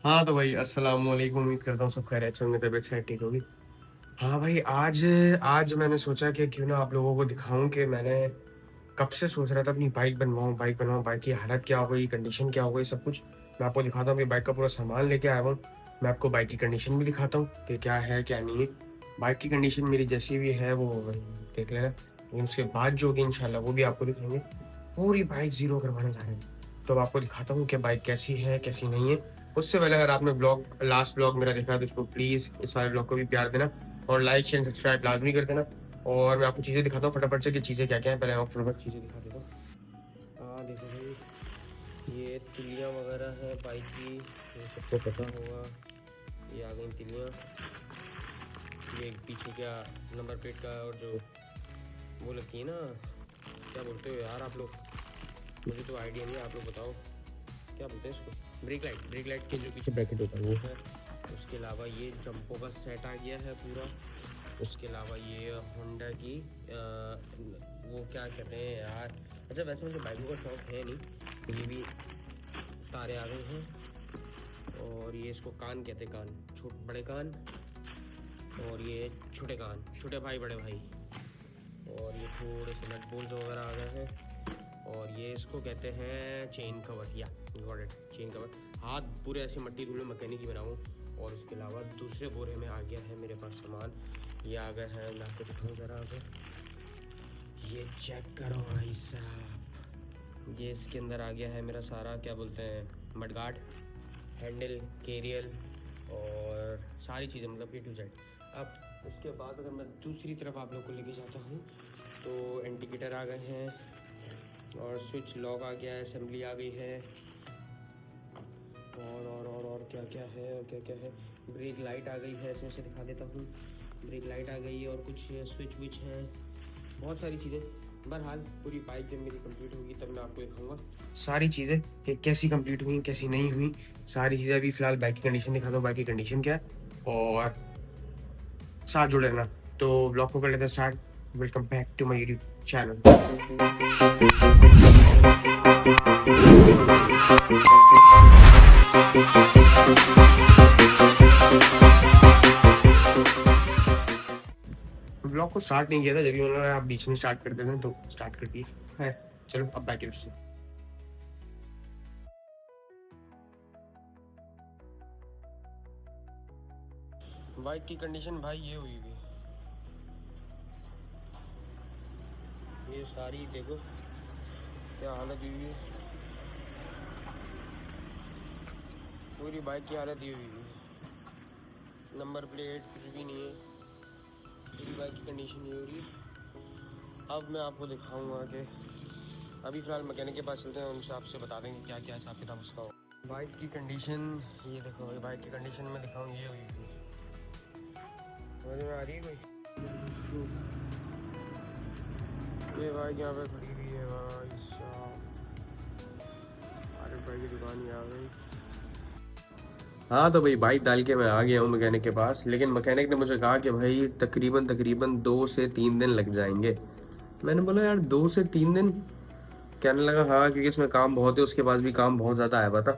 हाँ तो भाई अस्सलाम वालेकुम। उम्मीद करता हूँ सब खैरियत से होंगे, तबीयत सेहत ठीक होगी। हाँ भाई, आज आज मैंने सोचा कि क्यों ना आप लोगों को दिखाऊं कि मैंने कब से सोच रहा था अपनी बाइक बनवाऊं, बाइक की हालत क्या हो गई, कंडीशन क्या हो गई, सब कुछ मैं आपको दिखाता हूँ कि बाइक का पूरा सामान लेके आया हूँ। मैं आपको बाइक की कंडीशन भी दिखाता हूँ कि क्या है क्या नहीं है। बाइक की कंडीशन मेरी जैसी भी है वो देख लेना, लेकिन उसके बाद जो होगी इंशाल्लाह वो भी आपको दिखाएंगे। पूरी बाइक ज़ीरो करवाने जा रहे हैं। तो अब आपको दिखाता हूँ कि बाइक कैसी है, कैसी नहीं है। उससे पहले अगर आपने लास्ट ब्लॉग मेरा देखा है तो उसको प्लीज़ इस वाले ब्लॉग को भी प्यार देना और लाइक, शेयर, सब्सक्राइब लाज़मी कर देना। और मैं आपको चीज़ें दिखाता हूँ फटाफट से कि चीज़ें क्या-क्या हैं। पहले मैं आपको फटाफट चीज़ें दिखा देता हूँ। देखो भाई, ये तिल्लियाँ वगैरह हैं बाइक की, ये सबको पता होगा। ये आ गई तिल्लियाँ। ये पीछे क्या नंबर प्लेट का और जो वो लगती है ना, क्या बोलते हो यार आप लोग, मुझे तो आइडिया नहीं है, आप लोग बताओ क्या बोलते हैं इसको। ब्रेक लाइट के जो पीछे ब्रैकेट होता है वो है। उसके अलावा ये जंपों का सेट आ गया है पूरा। उसके अलावा ये होंडा की वो क्या कहते हैं यार, अच्छा वैसे मुझे बाइकों का शौक है नहीं। ये भी तारे आ गए हैं। और ये इसको कान कहते हैं, कान बड़े कान। और ये छोटे कान, छोटे भाई बड़े भाई। और ये थोड़े से नट बोल्ट वगैरह आ गए हैं। और ये इसको कहते हैं चेन कवर, या गॉट इट, चेन कवर। हाथ पूरे ऐसे मट्टी धूल में मैकेनिक ही बनाऊँ। और उसके अलावा दूसरे बोरे में आ गया है मेरे पास सामान। ये आ गए हैं, ला के दिखाऊँ ज़रा आगे। ये चेक करो भाई साहब, ये इसके अंदर आ गया है मेरा सारा क्या बोलते हैं मडगार्ड, हैंडल, केरियल और सारी चीज़ें, मतलब A to Z। अब उसके बाद अगर मैं दूसरी तरफ आप लोग को लेके जाता हूँ तो इंडिकेटर आ गए हैं और स्विच लॉक आ गया है, असेंबली आ गई है। और क्या क्या है, और क्या क्या है, ब्रेक लाइट आ गई है, इसमें से दिखा देता हूँ। ब्रेक लाइट आ गई है और कुछ स्विच विच हैं, बहुत सारी चीज़ें। बहरहाल पूरी बाइक जब मेरी कंप्लीट होगी तब मैं आपको दिखाऊंगा सारी चीज़ें कि कैसी कंप्लीट हुई कैसी नहीं हुई। सारी चीज़ें अभी फ़िलहाल बाइक की कंडीशन दिखाता हूँ, बाइक की कंडीशन क्या है, और साथ जुड़े रहना। तो ब्लॉग को कर लेते हैं start. Welcome back to my YouTube channel. Blog को स्टार्ट नहीं किया था, जब भी उन्होंने आप बीच में स्टार्ट कर देते हैं तो स्टार्ट कर दिए है। चलो अब बैक से बाइक की कंडीशन भाई ये हुई हुई, ये सारी देखो क्या हालत हुई है। पूरी बाइक की हालत ये हुई है, नंबर प्लेट कुछ भी नहीं है, पूरी बाइक की कंडीशन ये हो रही है। अब मैं आपको दिखाऊंगा कि अभी फ़िलहाल मैकेनिक के पास चलते हैं, उनसे आपसे बता देंगे क्या क्या हिसाब किताब उसका हो। बाइक की कंडीशन ये देखो भाई, बाइक की कंडीशन में दिखाऊँ ये हुई थी, समझ में आ रही है कोई। ये बाइक यहाँ पे खड़ी हुई है भाई साहब, आरिफ भाई की दुकान ही आ गई। हाँ तो भाई बाइक डाल के मैं आ गया हूँ मैकेनिक के पास, लेकिन मैकेनिक ने मुझे कहा कि भाई तकरीबन तकरीबन 2 से 3 दिन लग जाएंगे। मैंने बोला यार 2 से 3 दिन, कहने लगा हाँ क्योंकि इसमें काम बहुत है, उसके पास भी काम बहुत ज़्यादा आया हुआ था।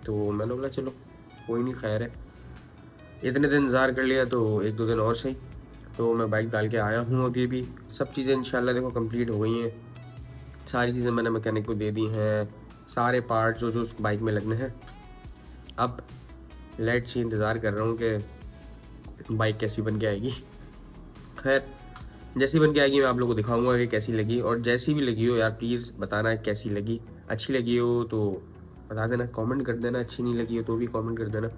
तो मैंने बोला चलो कोई नहीं, खैर है, इतने दिन इंतज़ार कर लिया तो 1-2 दिन और सही। तो मैं बाइक डाल के आया हूँ, अभी सब चीज़ें इंशाल्लाह देखो कंप्लीट हो गई हैं। सारी चीज़ें मैंने मैकेनिक को दे दी हैं, सारे पार्ट जो जो उस बाइक में लगने हैं। अब लेट सी इंतज़ार कर रहा हूँ कि बाइक कैसी बन के आएगी। खैर जैसी बन के आएगी मैं आप लोगों को दिखाऊंगा कि कैसी लगी, और जैसी भी लगी हो यार प्लीज़ बताना कैसी लगी। अच्छी लगी हो तो बता देना, कमेंट कर देना, अच्छी नहीं लगी हो तो भी कमेंट कर देना।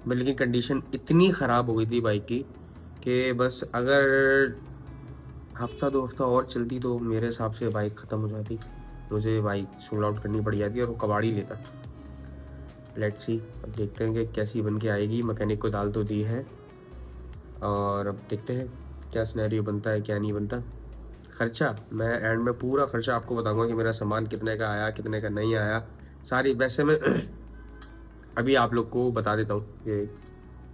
बल्कि कंडीशन इतनी ख़राब हो गई थी बाइक की कि बस अगर हफ्ता 2 हफ्ता और चलती तो मेरे हिसाब से बाइक ख़त्म हो जाती, मुझे बाइक सोल्ड आउट करनी पड़ जाती और वो कबाड़ी लेता। लेट्स सी, अब देखते हैं कि कैसी बन के आएगी। मैकेनिक को डाल तो दी है और अब देखते हैं क्या सिनेरियो बनता है क्या नहीं बनता। खर्चा मैं एंड में पूरा खर्चा आपको बताऊंगा कि मेरा सामान कितने का आया कितने का नहीं आया सारी। वैसे मैं अभी आप लोग को बता देता हूँ कि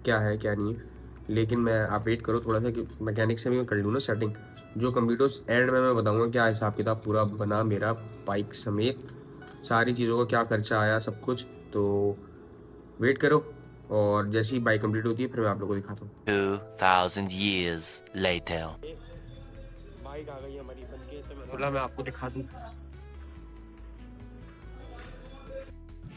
क्या है क्या नहीं है, लेकिन मैं आप वेट करो थोड़ा सा कि मैकेनिक से भी मैं कर लूँ ना सेटिंग। जो कंप्यूटर्स एंड में मैं बताऊंगा क्या हिसाब किताब पूरा बना मेरा, बाइक समेत सारी चीज़ों का क्या खर्चा आया सब कुछ। तो वेट करो और जैसी बाइक कंप्लीट होती है फिर मैं आप लोगों को दिखाता हूँ। 2000 years later. बाइक आ गई हमारी बन के, तो मैंने बोला मैं आपको दिखा दूँ।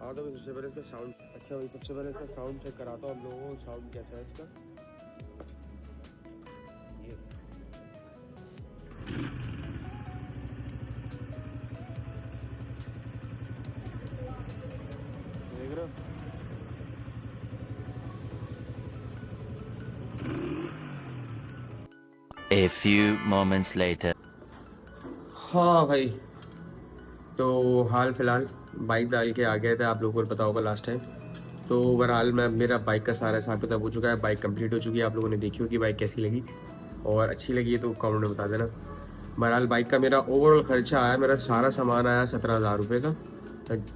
हाँ तो सबसे पहले इसका साउंड, अच्छा भाई सबसे पहले इसका साउंड चेक कराता हूँ आप लोगों को, साउंड कैसा है इसका। ये देख रहे हो? A few moments later. हाँ भाई, तो हाल फिलहाल बाइक डाल के आ गए थे, आप लोगों को पता होगा लास्ट टाइम। तो ओवरऑल मैं मेरा बाइक का सारा हिसाब किताब हो चुका है, बाइक कंप्लीट हो चुकी है। आप लोगों ने देखी होगी बाइक कैसी लगी, और अच्छी लगी है तो कमेंट में बता देना। बहरहाल बाइक का मेरा ओवरऑल खर्चा आया, मेरा सारा सामान आया 17,000 रुपये का,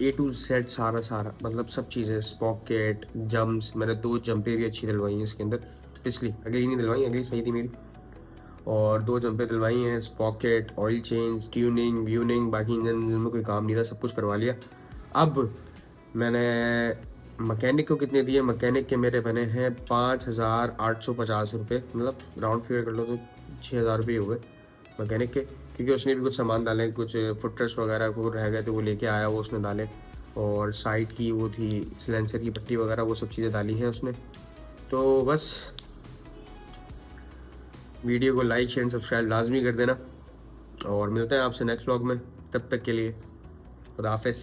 A to Z सारा मतलब सब चीज़ें, स्पॉकेट, जम्प्स, मैंने 2 जंपें भी अच्छी दिलवाई हैं इसके अंदर, पिछली अगली नहीं दिलवाई, अगली सही थी मेरी, और 2 जंपें दिलवाई हैं, स्पॉकेट, ऑयल चेंज, ट्यूनिंग व्यूनिंग, बाकी इंजन में कोई काम नहीं था, सब कुछ करवा लिया। अब मैंने मैकेनिक को कितने दिए, मैकेनिक के मेरे बने हैं 5,850 रुपये, मतलब राउंड फिगर कर लो तो 6,000 रुपये हुए मैकेनिक के, क्योंकि उसने भी कुछ सामान डाले, कुछ फुटरेस्ट वगैरह को रह गए थे वो लेके आया, वो उसने डाले, और साइड की वो थी सिलेंसर की पट्टी वगैरह, वो सब चीज़ें डाली हैं उसने। तो बस वीडियो को लाइक शेयर सब्सक्राइब लाजमी कर देना, और मिलते हैं आपसे नेक्स्ट व्लॉग में। तब तक के लिए खुदा हाफिज़।